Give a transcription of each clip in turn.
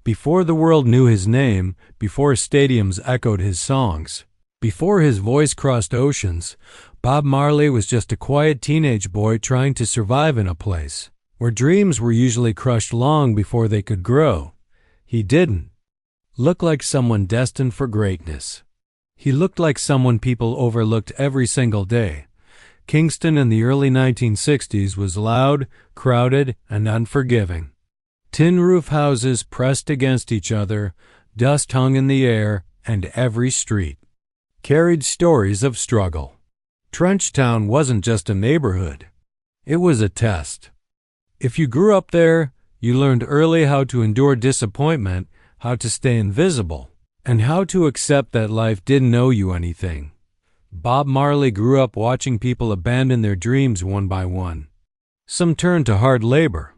Before the world knew his name, before stadiums echoed his songs, before his voice crossed oceans, Bob Marley was just a quiet teenage boy trying to survive in a place where dreams were usually crushed long before they could grow. He didn't look like someone destined for greatness. He looked like someone people overlooked every single day. Kingston in the early 1960s was loud, crowded, and unforgiving. Tin roof houses pressed against each other, dust hung in the air, and every street carried stories of struggle. Trenchtown wasn't just a neighborhood. It was a test. If you grew up there, you learned early how to endure disappointment, how to stay invisible, and how to accept that life didn't owe you anything. Bob Marley grew up watching people abandon their dreams one by one. Some turned to hard labor.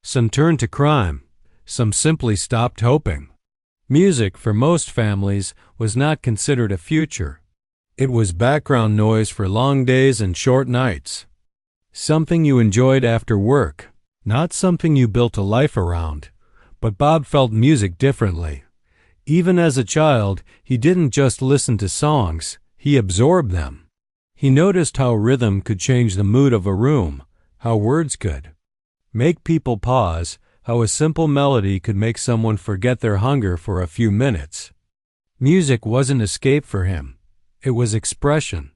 Some turned to crime. Some simply stopped hoping. Music, for most families, was not considered a future. It was background noise for long days and short nights. Something you enjoyed after work, not something you built a life around. But Bob felt music differently. Even as a child, he didn't just listen to songs, he absorbed them. He noticed how rhythm could change the mood of a room, how words could make people pause, how a simple melody could make someone forget their hunger for a few minutes. Music wasn't escape for him. It was expression.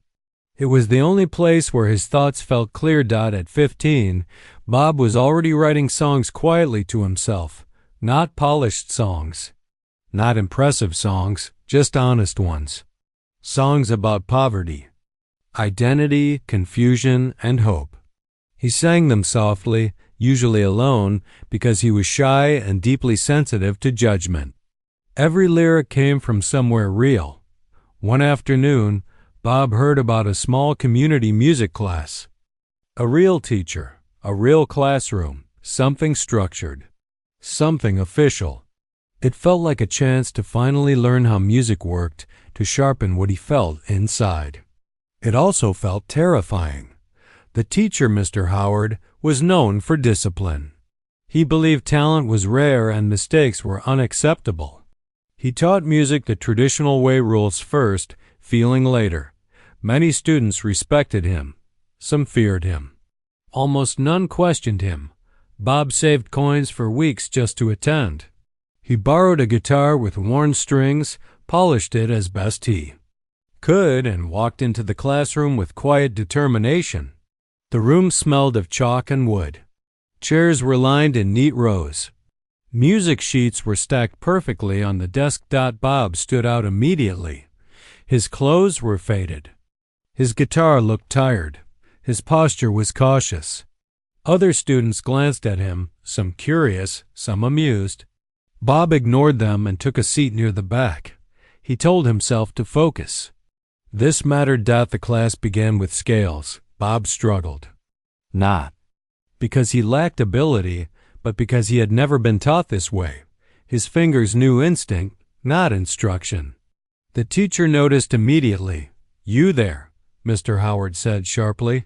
It was the only place where his thoughts felt clear. At 15, Bob was already writing songs quietly to himself, not polished songs, not impressive songs, just honest ones. Songs about poverty, identity, confusion, and hope. He sang them softly, usually alone, because he was shy and deeply sensitive to judgment. Every lyric came from somewhere real. One afternoon, Bob heard about a small community music class. A real teacher, a real classroom, something structured, something official. It felt like a chance to finally learn how music worked, to sharpen what he felt inside. It also felt terrifying. The teacher, Mr. Howard, was known for discipline. He believed talent was rare and mistakes were unacceptable. He taught music the traditional way: rules first, feeling later. Many students respected him. Some feared him. Almost none questioned him. Bob saved coins for weeks just to attend. He borrowed a guitar with worn strings, polished it as best he could, and walked into the classroom with quiet determination. The room smelled of chalk and wood. Chairs were lined in neat rows. Music sheets were stacked perfectly on the desk. Bob stood out immediately. His clothes were faded. His guitar looked tired. His posture was cautious. Other students glanced at him, some curious, some amused. Bob ignored them and took a seat near the back. He told himself to focus. This mattered. The class began with scales. Bob struggled. Not because he lacked ability, but because he had never been taught this way. His fingers knew instinct, not instruction. The teacher noticed immediately. "You there," Mr. Howard said sharply.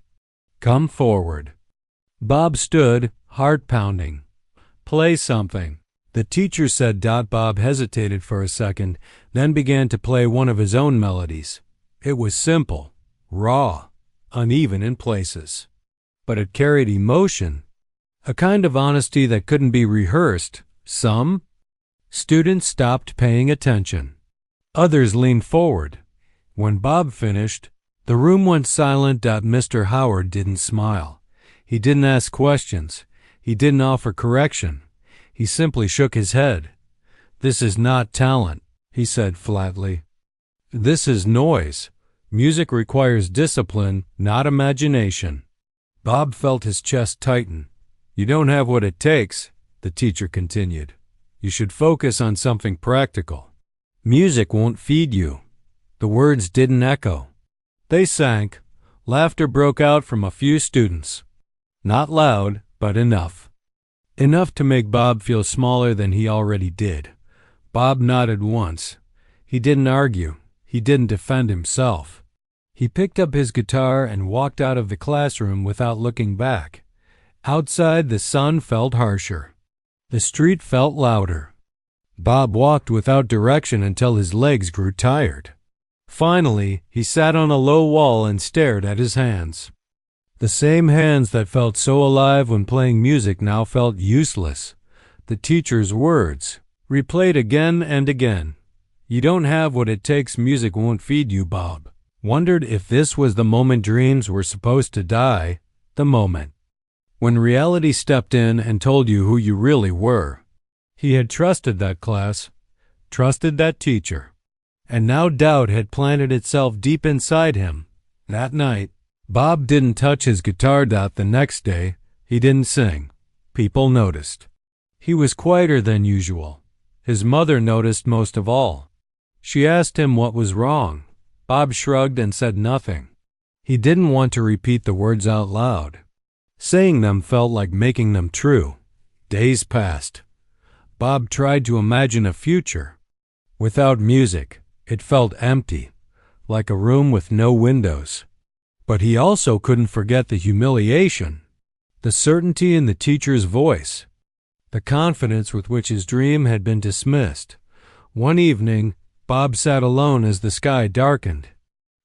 "Come forward." Bob stood, heart pounding. "Play something," the teacher said. Bob hesitated for a second, then began to play one of his own melodies. It was simple, raw, uneven in places, but it carried emotion, a kind of honesty that couldn't be rehearsed. Some students stopped paying attention. Others leaned forward. When Bob finished, the room went silent. Mr. Howard didn't smile. He didn't ask questions. He didn't offer correction. He simply shook his head. "This is not talent," he said flatly. "This is noise. Music requires discipline, not imagination." Bob felt his chest tighten. "You don't have what it takes," the teacher continued. "You should focus on something practical. Music won't feed you." The words didn't echo. They sank. Laughter broke out from a few students. Not loud, but enough. Enough to make Bob feel smaller than he already did. Bob nodded once. He didn't argue. He didn't defend himself. He picked up his guitar and walked out of the classroom without looking back. Outside, the sun felt harsher. The street felt louder. Bob walked without direction until his legs grew tired. Finally, he sat on a low wall and stared at his hands. The same hands that felt so alive when playing music now felt useless. The teacher's words, replayed again and again. "You don't have what it takes, music won't feed you, Bob." Wondered if this was the moment dreams were supposed to die, the moment when reality stepped in and told you who you really were. He had trusted that class, trusted that teacher, and now doubt had planted itself deep inside him. That night, Bob didn't touch his guitar. The next day, he didn't sing. People noticed. He was quieter than usual. His mother noticed most of all. She asked him what was wrong. Bob shrugged and said nothing. He didn't want to repeat the words out loud. Saying them felt like making them true. Days passed. Bob tried to imagine a future. Without music, it felt empty, like a room with no windows. But he also couldn't forget the humiliation, the certainty in the teacher's voice, the confidence with which his dream had been dismissed. One evening, Bob sat alone as the sky darkened.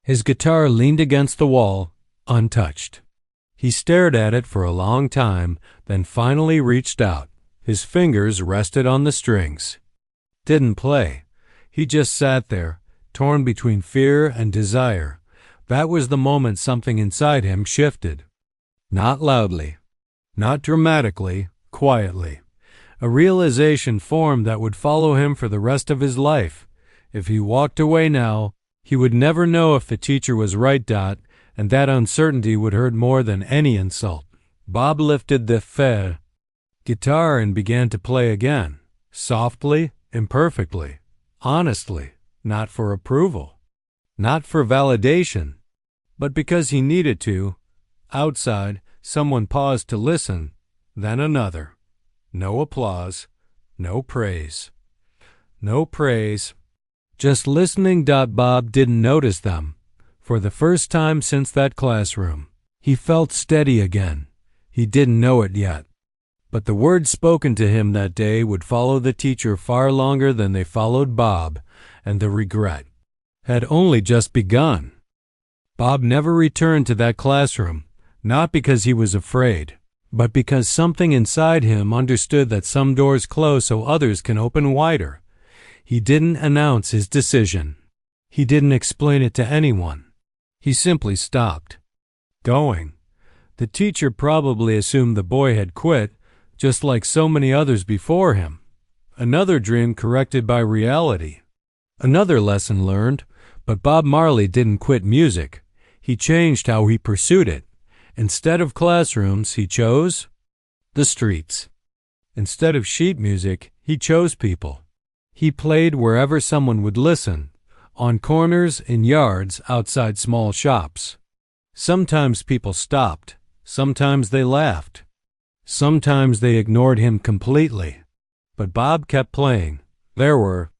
His guitar leaned against the wall, untouched. He stared at it for a long time, then finally reached out. His fingers rested on the strings. Didn't play. He just sat there, torn between fear and desire. That was the moment something inside him shifted. Not loudly, not dramatically, quietly. A realization formed that would follow him for the rest of his life. If he walked away now, he would never know if the teacher was right. And that uncertainty would hurt more than any insult. Bob lifted the guitar and began to play again, softly, imperfectly, honestly, not for approval, not for validation, but because he needed to. Outside, someone paused to listen, then another. No applause, no praise. No praise. Just listening. Bob didn't notice them. For the first time since that classroom, he felt steady again. He didn't know it yet. But the words spoken to him that day would follow the teacher far longer than they followed Bob, and the regret had only just begun. Bob never returned to that classroom, not because he was afraid, but because something inside him understood that some doors close so others can open wider. He didn't announce his decision. He didn't explain it to anyone. He simply stopped going. The teacher probably assumed the boy had quit, just like so many others before him. Another dream corrected by reality. Another lesson learned, but Bob Marley didn't quit music. He changed how he pursued it. Instead of classrooms, he chose the streets. Instead of sheet music, he chose people. He played wherever someone would listen. On corners, in yards, outside small shops. Sometimes people stopped. Sometimes they laughed. Sometimes they ignored him completely. But Bob kept playing. There were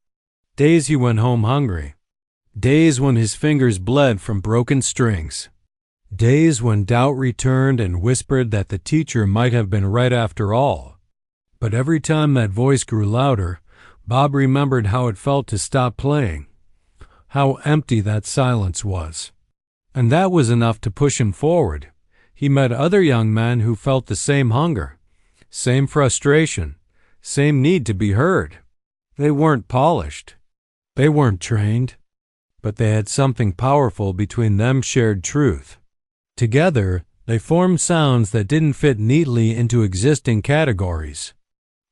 days he went home hungry. Days when his fingers bled from broken strings. Days when doubt returned and whispered that the teacher might have been right after all. But every time that voice grew louder, Bob remembered how it felt to stop playing. How empty that silence was. And that was enough to push him forward. He met other young men who felt the same hunger, same frustration, same need to be heard. They weren't polished. They weren't trained. But they had something powerful between them, shared truth. Together, they formed sounds that didn't fit neatly into existing categories.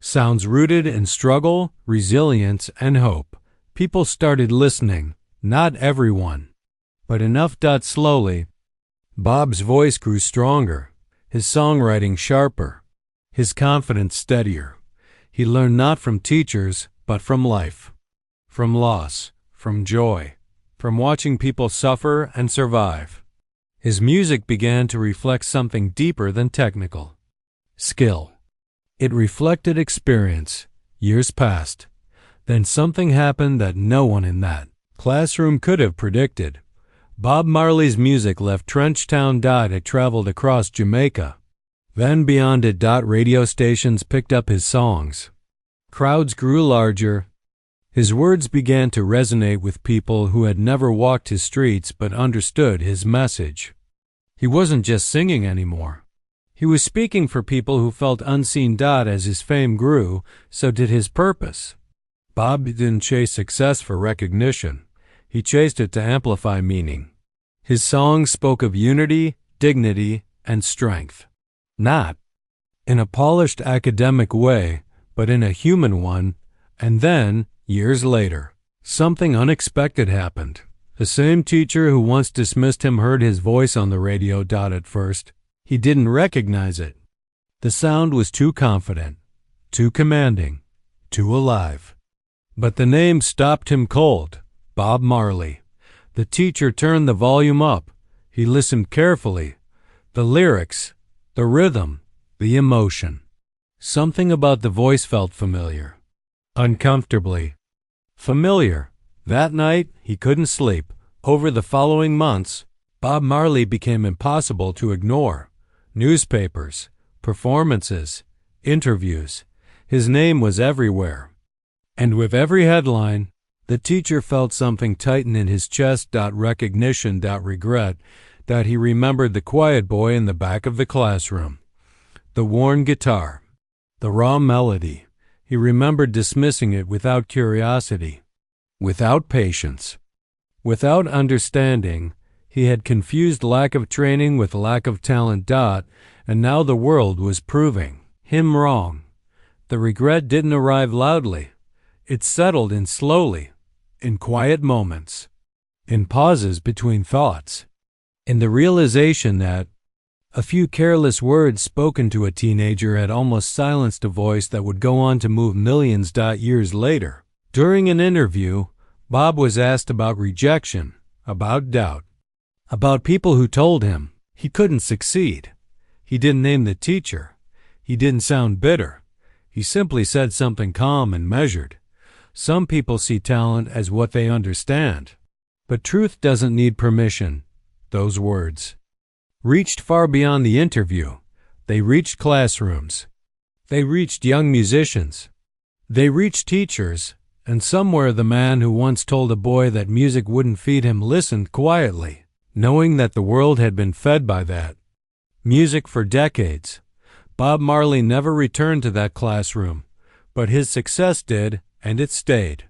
Sounds rooted in struggle, resilience, and hope. People started listening. Not everyone, but enough. Slowly, Bob's voice grew stronger, his songwriting sharper, his confidence steadier. He learned not from teachers, but from life, from loss, from joy, from watching people suffer and survive. His music began to reflect something deeper than technical skill. It reflected experience. Years passed. Then something happened that no one in that classroom could have predicted. Bob Marley's music left Trenchtown. It traveled across Jamaica. Then beyond it. Radio stations picked up his songs. Crowds grew larger. His words began to resonate with people who had never walked his streets but understood his message. He wasn't just singing anymore. He was speaking for people who felt unseen. As his fame grew, so did his purpose. Bob didn't chase success for recognition. He chased it to amplify meaning. His songs spoke of unity, dignity, and strength. Not in a polished academic way, but in a human one. And then, years later, something unexpected happened. The same teacher who once dismissed him heard his voice on the radio. At first, he didn't recognize it. The sound was too confident, too commanding, too alive. But the name stopped him cold. Bob Marley. The teacher turned the volume up. He listened carefully. The lyrics, the rhythm, the emotion. Something about the voice felt familiar. Uncomfortably familiar. That night, he couldn't sleep. Over the following months, Bob Marley became impossible to ignore. Newspapers, performances, interviews. His name was everywhere. And with every headline, the teacher felt something tighten in his chest. Recognition. Regret. He remembered the quiet boy in the back of the classroom. The worn guitar. The raw melody. He remembered dismissing it without curiosity, without patience, without understanding. He had confused lack of training with lack of talent. And now the world was proving him wrong. The regret didn't arrive loudly. It settled in slowly, in quiet moments, in pauses between thoughts, in the realization that a few careless words spoken to a teenager had almost silenced a voice that would go on to move millions. Years later, during an interview, Bob was asked about rejection, about doubt, about people who told him he couldn't succeed. He didn't name the teacher. He didn't sound bitter. He simply said something calm and measured. Some people see talent as what they understand. But truth doesn't need permission. Those words reached far beyond the interview. They reached classrooms. They reached young musicians. They reached teachers. And somewhere the man who once told a boy that music wouldn't feed him listened quietly, knowing that the world had been fed by that music for decades. Bob Marley never returned to that classroom, but his success did, and it stayed.